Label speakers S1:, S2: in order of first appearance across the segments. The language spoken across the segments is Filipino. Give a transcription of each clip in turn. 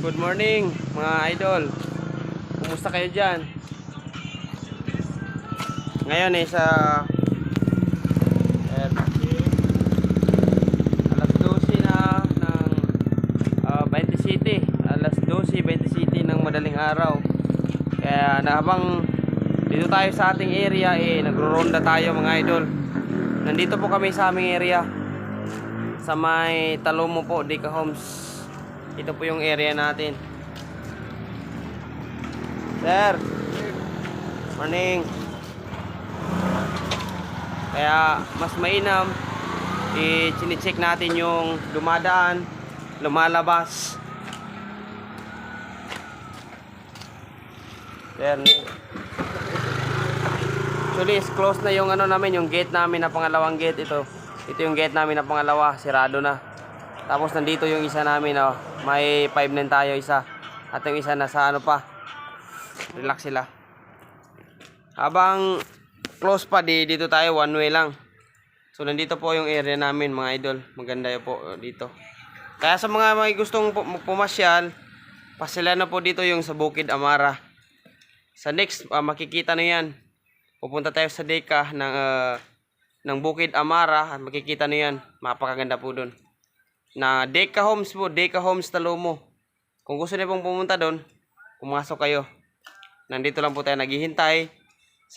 S1: Good morning mga idol. Kumusta kayo dyan? Ngayon sa alas 12 na ng 20 City. Alas 12, 20 City ng madaling araw. Kaya habang dito tayo sa ating area, nagro-ronda tayo mga idol. Nandito po kami sa aming area, sa may Talomo po, Deka Homes. Ito po yung area natin. Sir, morning. Kaya mas mainam i-check natin yung dumadaan, lumalabas. Sir, actually is close na yung namin, yung gate namin na pangalawang gate. Ito yung gate namin na pangalawa, sirado na. Tapos nandito yung isa namin, may 5-9 tayo isa. At yung isa nasa pa, relax sila. Habang close pa, dito tayo, one way lang. So nandito po yung area namin mga idol. Maganda po dito. Kaya sa mga may gustong pumasyal, pasila na po dito yung sa Bukid Amara. Sa next, makikita na yan. Pupunta tayo sa Deka ng Bukid Amara at makikita na yan. Mapakaganda po doon. Na Deka Homes po, Deka Homes Talomo. Kung gusto niyo pong pumunta doon, pumasok kayo. Nandito lang po tayo naghihintay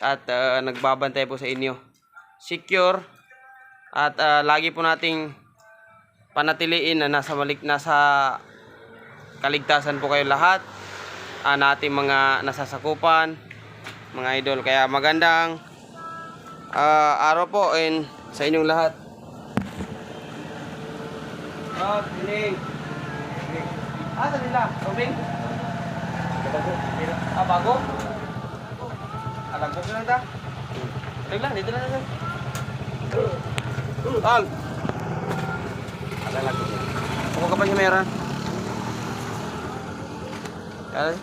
S1: at nagbabantay po sa inyo. Secure at lagi po nating panatiliin na nasa kaligtasan po kayo lahat. Nating mga nasasakupan, mga idol. Kaya magandang araw po sa inyong lahat. Piling. Saan nila? Robing? Bago? Alagos na ita? Lang, dito na natin. Tal! Alagos na. Kung ka pa siya meron? Kaya